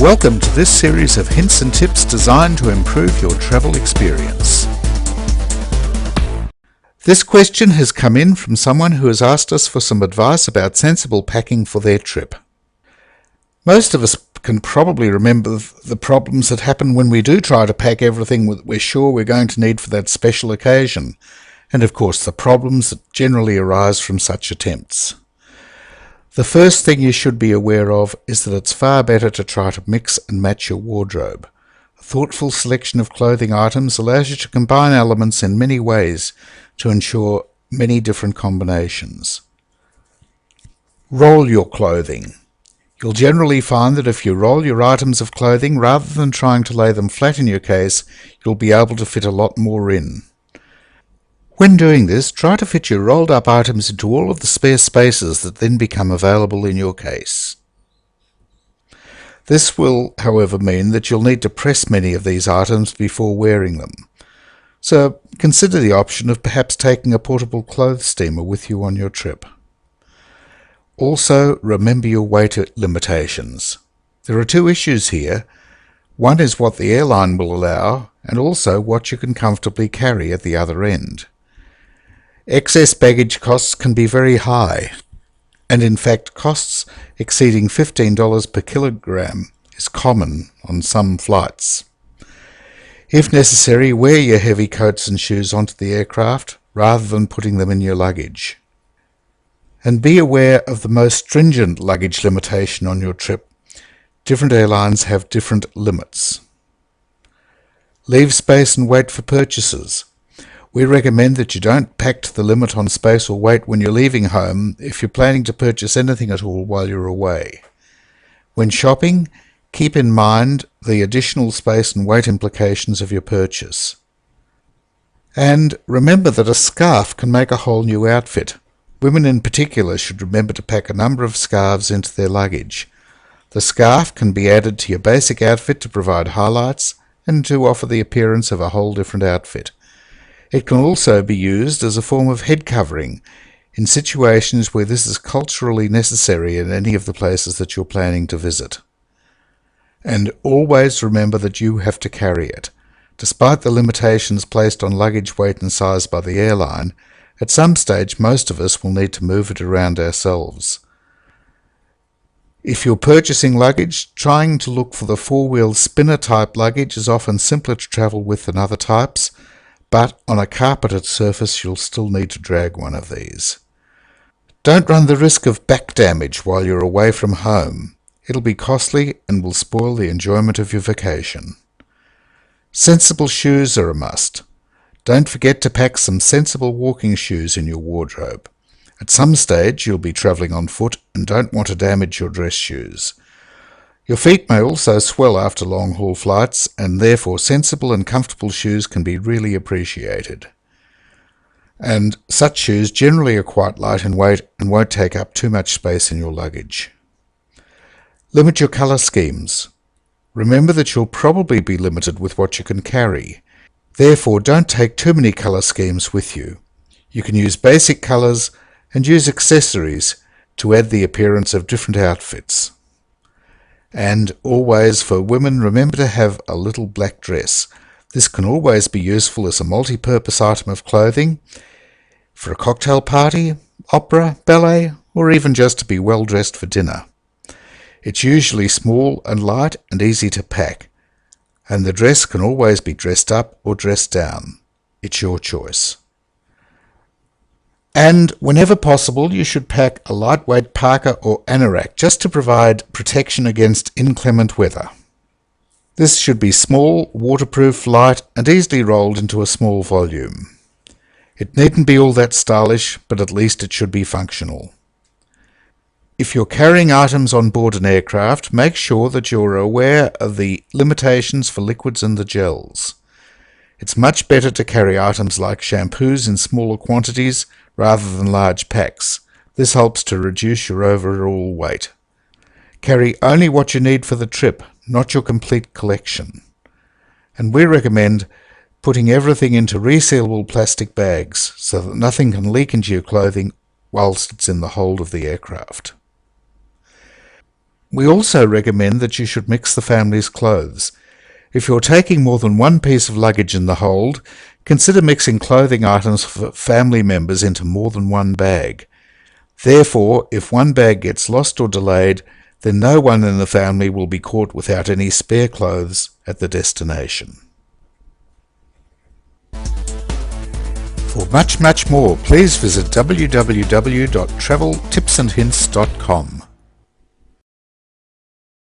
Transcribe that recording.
Welcome to this series of hints and tips designed to improve your travel experience. This question has come in from someone who has asked us for some advice about sensible packing for their trip. Most of us can probably remember the problems that happen when we do try to pack everything we're sure we're going to need for that special occasion, and of course the problems that generally arise from such attempts. The first thing you should be aware of is that it's far better to try to mix and match your wardrobe. A thoughtful selection of clothing items allows you to combine elements in many ways to ensure many different combinations. Roll your clothing. You'll generally find that if you roll your items of clothing rather than trying to lay them flat in your case, you'll be able to fit a lot more in. When doing this, try to fit your rolled up items into all of the spare spaces that then become available in your case. This will, however, mean that you'll need to press many of these items before wearing them. So consider the option of perhaps taking a portable clothes steamer with you on your trip. Also, remember your weight limitations. There are two issues here. One is what the airline will allow, and also what you can comfortably carry at the other end. Excess baggage costs can be very high, and in fact costs exceeding $15 per kilogram is common on some flights. If necessary, wear your heavy coats and shoes onto the aircraft rather than putting them in your luggage. And be aware of the most stringent luggage limitation on your trip. Different airlines have different limits. Leave space and weight for purchases. We recommend that you don't pack to the limit on space or weight when you're leaving home if you're planning to purchase anything at all while you're away. When shopping, keep in mind the additional space and weight implications of your purchase. And remember that a scarf can make a whole new outfit. Women in particular should remember to pack a number of scarves into their luggage. The scarf can be added to your basic outfit to provide highlights and to offer the appearance of a whole different outfit. It can also be used as a form of head covering in situations where this is culturally necessary in any of the places that you're planning to visit. And always remember that you have to carry it. Despite the limitations placed on luggage weight and size by the airline, at some stage most of us will need to move it around ourselves. If you're purchasing luggage, trying to look for the four-wheel spinner type luggage is often simpler to travel with than other types, but on a carpeted surface you'll still need to drag one of these. Don't run the risk of back damage while you're away from home. It'll be costly and will spoil the enjoyment of your vacation. Sensible shoes are a must. Don't forget to pack some sensible walking shoes in your wardrobe. At some stage you'll be travelling on foot and don't want to damage your dress shoes. Your feet may also swell after long-haul flights, and therefore sensible and comfortable shoes can be really appreciated. And such shoes generally are quite light in weight and won't take up too much space in your luggage. Limit your colour schemes. Remember that you'll probably be limited with what you can carry. Therefore, don't take too many colour schemes with you. You can use basic colours and use accessories to add the appearance of different outfits. And always, for women, remember to have a little black dress. This can always be useful as a multi-purpose item of clothing for a cocktail party, opera, ballet, or even just to be well dressed for dinner. It's usually small and light and easy to pack, and the dress can always be dressed up or dressed down. It's your choice. And whenever possible, you should pack a lightweight parka or anorak just to provide protection against inclement weather. This should be small, waterproof, light, and easily rolled into a small volume. It needn't be all that stylish, but at least it should be functional. If you're carrying items on board an aircraft, make sure that you're aware of the limitations for liquids and the gels. It's much better to carry items like shampoos in smaller quantities rather than large packs. This helps to reduce your overall weight. Carry only what you need for the trip, not your complete collection. And we recommend putting everything into resealable plastic bags so that nothing can leak into your clothing whilst it's in the hold of the aircraft. We also recommend that you should mix the family's clothes. If you're taking more than one piece of luggage in the hold, consider mixing clothing items for family members into more than one bag. Therefore, if one bag gets lost or delayed, then no one in the family will be caught without any spare clothes at the destination. For much more, please visit www.traveltipsandhints.com.